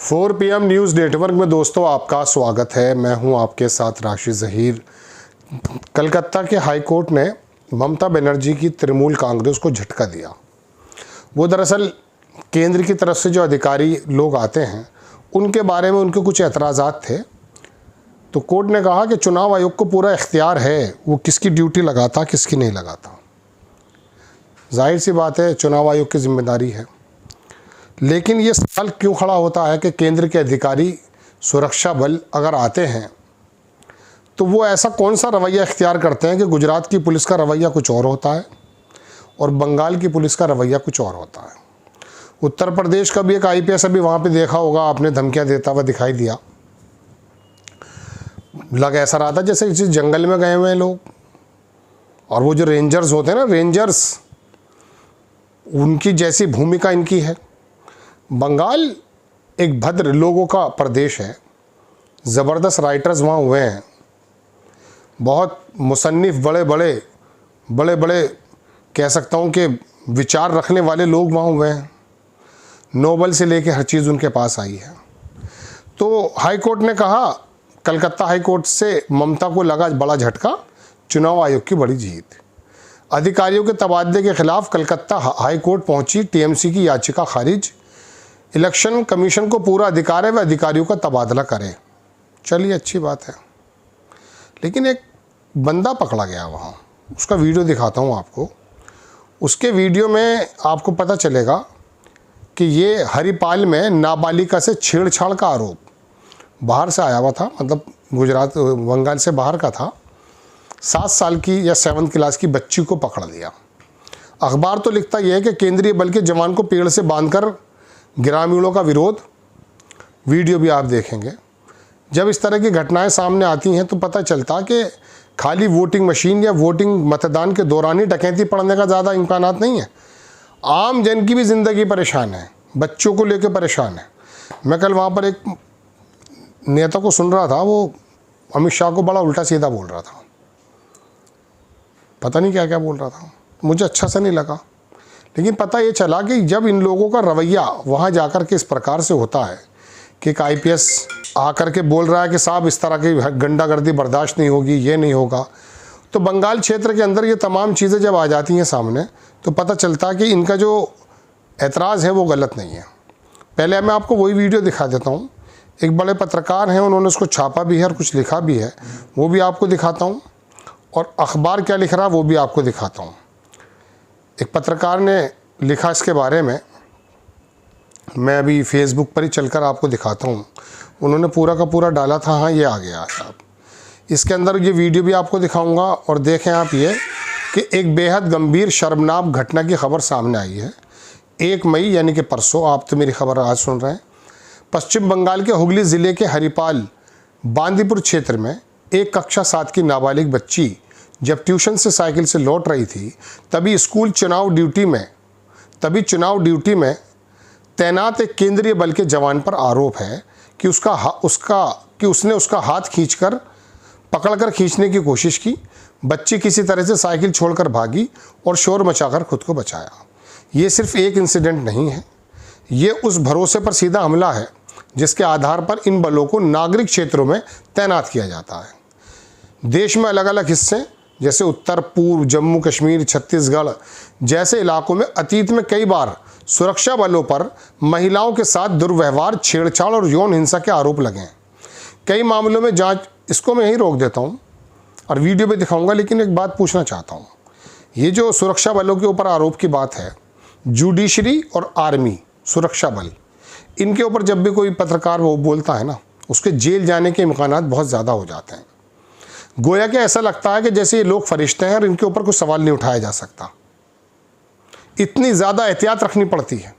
4 PM news network में दोस्तों आपका स्वागत है। मैं हूं आपके साथ राशिद ज़हीर। कलकत्ता के हाई कोर्ट ने ममता बनर्जी की तृणमूल कांग्रेस को झटका दिया। वो दरअसल केंद्र की तरफ से जो अधिकारी लोग आते हैं उनके बारे में उनके कुछ एतराज़ात थे, तो कोर्ट ने कहा कि चुनाव आयोग को पूरा इख्तियार है वो किसकी ड्यूटी लगाता किसकी नहीं लगाता। जाहिर सी बात है चुनाव आयोग की जिम्मेदारी है, लेकिन ये सवाल क्यों खड़ा होता है कि केंद्र के अधिकारी सुरक्षा बल अगर आते हैं तो वो ऐसा कौन सा रवैया इख्तियार करते हैं कि गुजरात की पुलिस का रवैया कुछ और होता है और बंगाल की पुलिस का रवैया कुछ और होता है। उत्तर प्रदेश का भी एक IPS अभी वहाँ पे देखा होगा आपने, धमकियाँ देता हुआ दिखाई दिया। लग ऐसा रहा था जैसे किसी जंगल में गए हुए हैं लोग, और वो जो रेंजर्स होते हैं ना, रेंजर्स, उनकी जैसी भूमिका इनकी है। बंगाल एक भद्र लोगों का प्रदेश है, ज़बरदस्त राइटर्स वहाँ हुए हैं, बहुत मुसन्निफ, बड़े बड़े कह सकता हूँ कि विचार रखने वाले लोग वहाँ हुए हैं। नोबल से लेके हर चीज़ उनके पास आई है। तो हाई कोर्ट ने कहा, कलकत्ता हाई कोर्ट से ममता को लगा बड़ा झटका, चुनाव आयोग की बड़ी जीत। अधिकारियों के तबादले के खिलाफ कलकत्ता हाई कोर्ट पहुंची TMC की याचिका खारिज। इलेक्शन कमीशन को पूरा अधिकार है वह अधिकारियों का तबादला करे। चलिए अच्छी बात है, लेकिन एक बंदा पकड़ा गया वहाँ, उसका वीडियो दिखाता हूँ आपको। उसके वीडियो में आपको पता चलेगा कि ये हरिपाल में नाबालिगा से छेड़छाड़ का आरोप बाहर से आया हुआ था, मतलब गुजरात बंगाल से बाहर का था। 7 साल की या 7th क्लास की बच्ची को पकड़ लिया। अखबार तो लिखता यह है कि केंद्रीय बल के जवान को पेड़ से बांधकर ग्रामीणों का विरोध। वीडियो भी आप देखेंगे। जब इस तरह की घटनाएं सामने आती हैं तो पता चलता कि खाली वोटिंग मशीन या वोटिंग मतदान के दौरान ही डकैती पड़ने का ज़्यादा इम्कानात नहीं है। आम जन की भी ज़िंदगी परेशान है, बच्चों को लेकर परेशान है। मैं कल वहाँ पर एक नेता को सुन रहा था, वो अमित शाह को बड़ा उल्टा सीधा बोल रहा था, पता नहीं क्या क्या बोल रहा था, मुझे अच्छा सा नहीं लगा। लेकिन पता ये चला कि जब इन लोगों का रवैया वहाँ जाकर के इस प्रकार से होता है कि एक IPS आकर के बोल रहा है कि साहब इस तरह की गुंडागर्दी बर्दाश्त नहीं होगी, ये नहीं होगा, तो बंगाल क्षेत्र के अंदर ये तमाम चीज़ें जब आ जाती हैं सामने तो पता चलता है कि इनका जो एतराज़ है वो गलत नहीं है। पहले मैं आपको वही वीडियो दिखा देता हूँ। एक बड़े पत्रकार हैं, उन्होंने उसको छापा भी है और कुछ लिखा भी है, वो भी आपको दिखाता हूँ, और अखबार क्या लिख रहा है वो भी आपको दिखाता हूँ। एक पत्रकार ने लिखा इसके बारे में, मैं अभी फेसबुक पर ही चलकर आपको दिखाता हूँ। उन्होंने पूरा का पूरा डाला था, हाँ ये आ गया साहब। इसके अंदर ये वीडियो भी आपको दिखाऊंगा, और देखें आप ये कि एक बेहद गंभीर शर्मनाक घटना की खबर सामने आई है। 1 मई यानी कि परसों, आप तो मेरी खबर आज सुन रहे हैं। पश्चिम बंगाल के हुगली ज़िले के हरिपाल बांदीपुर क्षेत्र में एक कक्षा 7 की नाबालिग बच्ची जब ट्यूशन से साइकिल से लौट रही थी तभी चुनाव ड्यूटी में तैनात एक केंद्रीय बल के जवान पर आरोप है कि उसने उसका हाथ पकड़कर खींचने की कोशिश की। बच्ची किसी तरह से साइकिल छोड़कर भागी और शोर मचाकर खुद को बचाया। ये सिर्फ एक इंसिडेंट नहीं है, ये उस भरोसे पर सीधा हमला है जिसके आधार पर इन बलों को नागरिक क्षेत्रों में तैनात किया जाता है। देश में अलग अलग हिस्से जैसे उत्तर पूर्व, जम्मू कश्मीर, छत्तीसगढ़ जैसे इलाकों में अतीत में कई बार सुरक्षा बलों पर महिलाओं के साथ दुर्व्यवहार, छेड़छाड़ और यौन हिंसा के आरोप लगे हैं। कई मामलों में जांच, इसको मैं यहीं रोक देता हूं और वीडियो में दिखाऊंगा, लेकिन एक बात पूछना चाहता हूं। ये जो सुरक्षा बलों के ऊपर आरोप की बात है, जुडिशरी और आर्मी, सुरक्षा बल, इनके ऊपर जब भी कोई पत्रकार वो बोलता है ना, उसके जेल जाने के इम्कानात बहुत ज़्यादा हो जाते हैं। गोया कि ऐसा लगता है कि जैसे ये लोग फरिश्ते हैं और इनके ऊपर कोई सवाल नहीं उठाया जा सकता। इतनी ज़्यादा एहतियात रखनी पड़ती है।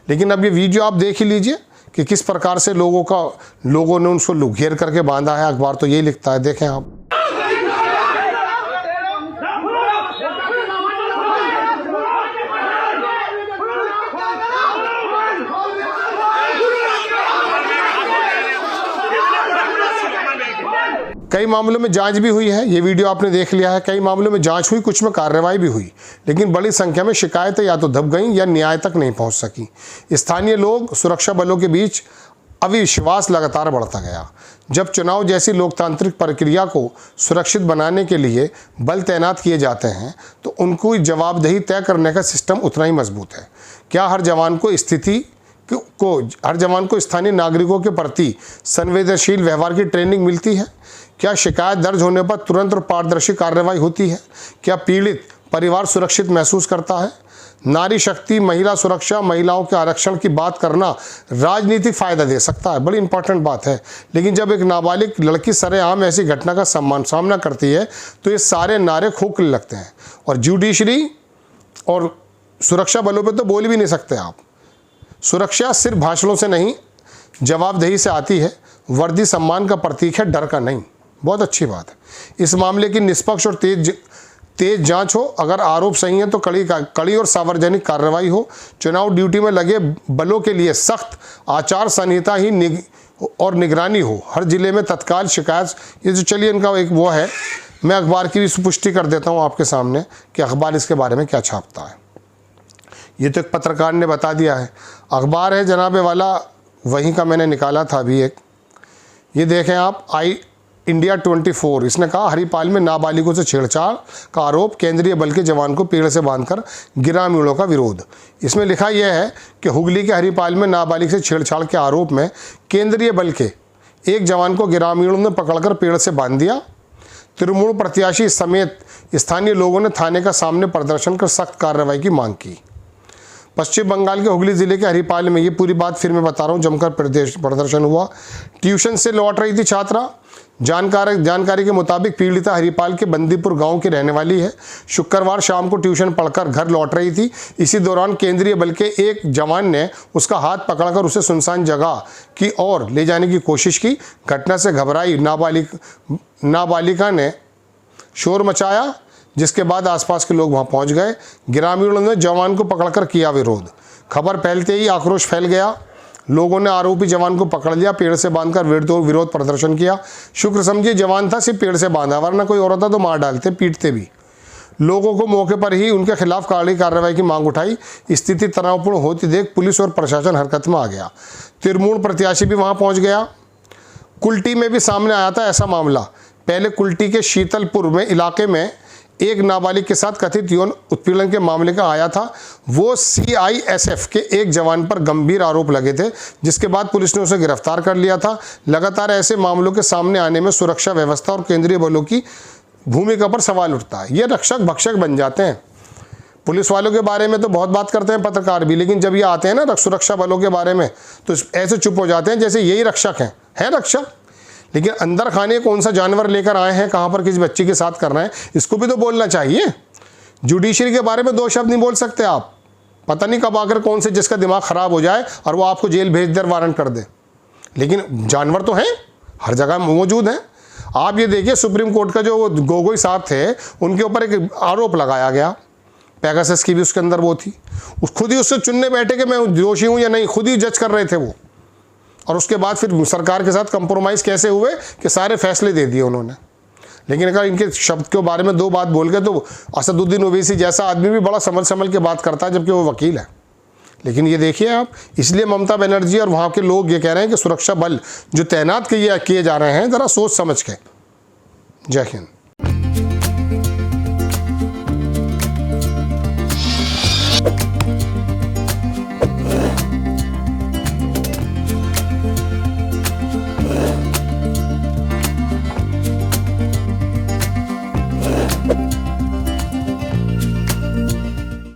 लेकिन अब ये वीडियो आप देख ही लीजिए कि किस प्रकार से लोगों ने उनको घेर करके बांधा है। अखबार तो यही लिखता है, देखें आप। कई मामलों में जांच भी हुई है, ये वीडियो आपने देख लिया है। कई मामलों में जांच हुई, कुछ में कार्रवाई भी हुई, लेकिन बड़ी संख्या में शिकायतें या तो दब गईं या न्याय तक नहीं पहुंच सकी। स्थानीय लोग सुरक्षा बलों के बीच अविश्वास लगातार बढ़ता गया। जब चुनाव जैसी लोकतांत्रिक प्रक्रिया को सुरक्षित बनाने के लिए बल तैनात किए जाते हैं तो उनको जवाबदेही तय करने का सिस्टम उतना ही मजबूत है। क्या हर जवान को स्थानीय नागरिकों के प्रति संवेदनशील व्यवहार की ट्रेनिंग मिलती है? क्या शिकायत दर्ज होने पर तुरंत और पारदर्शी कार्रवाई होती है? क्या पीड़ित परिवार सुरक्षित महसूस करता है? नारी शक्ति, महिला सुरक्षा, महिलाओं के आरक्षण की बात करना राजनीतिक फायदा दे सकता है, बड़ी इंपॉर्टेंट बात है, लेकिन जब एक नाबालिग लड़की सरेआम ऐसी घटना का सामना करती है तो ये सारे नारे खोखले लगते हैं। और जुडिशरी और सुरक्षा बलों पे तो बोल भी नहीं सकते आप। सुरक्षा सिर्फ भाषणों से नहीं, जवाबदेही से आती है। वर्दी सम्मान का प्रतीक है, डर का नहीं। बहुत अच्छी बात है। इस मामले की निष्पक्ष और तेज जांच हो। अगर आरोप सही है तो कड़ी और सार्वजनिक कार्रवाई हो। चुनाव ड्यूटी में लगे बलों के लिए सख्त आचार संहिता ही और निगरानी हो। हर जिले में तत्काल शिकायत, ये जो चलिए इनका एक वो है, मैं अखबार की भी पुष्टि कर देता हूँ आपके सामने कि अखबार इसके बारे में क्या छापता है। ये तो एक पत्रकार ने बता दिया है। अखबार है जनाबे वाला, वहीं का मैंने निकाला था अभी एक, ये देखें आप, इंडिया 24। इसने कहा हरिपाल में नाबालिगों से छेड़छाड़ का आरोप, केंद्रीय बल के जवान को पेड़ से बांधकर ग्रामीणों का विरोध। इसमें लिखा यह है कि हुगली के हरिपाल में नाबालिग से छेड़छाड़ के आरोप में केंद्रीय बल के एक जवान को ग्रामीणों ने पकड़कर पेड़ से बांध दिया। तृणमूल प्रत्याशी समेत स्थानीय लोगों ने थाने का सामने प्रदर्शन कर सख्त कार्रवाई की मांग की। पश्चिम बंगाल के हुगली जिले के हरिपाल में, ये पूरी बात फिर मैं बता रहा हूँ, जमकर प्रदर्शन हुआ। ट्यूशन से लौट रही थी छात्रा। जानकारी के मुताबिक पीड़िता हरिपाल के बंदीपुर गांव की रहने वाली है। शुक्रवार शाम को ट्यूशन पढ़कर घर लौट रही थी। इसी दौरान केंद्रीय बल के एक जवान ने उसका हाथ पकड़कर उसे सुनसान जगह की ओर ले जाने की कोशिश की। घटना से घबराई नाबालिका ने शोर मचाया, जिसके बाद आसपास के लोग वहां पहुंच गए। ग्रामीणों ने जवान को पकड़कर किया विरोध। खबर फैलते ही आक्रोश फैल गया। लोगों ने आरोपी जवान को पकड़ लिया, पेड़ से बांधकर विरोध प्रदर्शन किया। शुक्र समझिए जवान था, सिर्फ पेड़ से बांधा, वरना कोई और होता तो मार डालते, पीटते भी। लोगों को मौके पर ही उनके खिलाफ कड़ी कार्रवाई की मांग उठाई। स्थिति तनावपूर्ण होती देख पुलिस और प्रशासन हरकत में आ गया। तृणमूल प्रत्याशी भी वहां पहुंच गया। कुल्टी में भी सामने आया था ऐसा मामला। पहले कुल्टी के शीतलपुर में इलाके में एक नाबालिग के साथ कथित यौन उत्पीड़न के मामले का आया था। वो CISF के एक जवान पर गंभीर आरोप लगे थे, जिसके बाद पुलिस ने उसे गिरफ्तार कर लिया था। लगातार ऐसे मामलों के सामने आने में सुरक्षा व्यवस्था और केंद्रीय बलों की भूमिका पर सवाल उठता है। ये रक्षक भक्षक बन जाते हैं। पुलिस वालों के बारे में तो बहुत बात करते हैं पत्रकार भी, लेकिन जब ये आते हैं ना सुरक्षा बलों के बारे में तो ऐसे चुप हो जाते हैं जैसे यही रक्षक हैं रक्षक। लेकिन अंदर खाने कौन सा जानवर लेकर आए हैं, कहाँ पर किस बच्चे के साथ करना है, इसको भी तो बोलना चाहिए। जुडिशरी के बारे में 2 शब्द नहीं बोल सकते आप। पता नहीं कब आकर कौन से जिसका दिमाग खराब हो जाए और वो आपको जेल भेज दे, वारंट कर दे। लेकिन जानवर तो हैं, हर जगह मौजूद हैं। आप ये देखिए, सुप्रीम कोर्ट का जो गोगोई साहब थे, उनके ऊपर एक आरोप लगाया गया, पेगासस की भी उसके अंदर वो थी। खुद ही उससे चुनने बैठे कि मैं दोषी हूँ या नहीं, खुद ही जज कर रहे थे वो। और उसके बाद फिर सरकार के साथ कंप्रोमाइज़ कैसे हुए कि सारे फैसले दे दिए उन्होंने। लेकिन अगर इनके शब्द के बारे में 2 बात बोल गए तो असदुद्दीन ओवैसी जैसा आदमी भी बड़ा संभल के बात करता है, जबकि वो वकील है। लेकिन ये देखिए आप, इसलिए ममता बनर्जी और वहाँ के लोग ये कह रहे हैं कि सुरक्षा बल जो तैनात किए जा रहे हैं, ज़रा सोच समझ के। जय हिंद।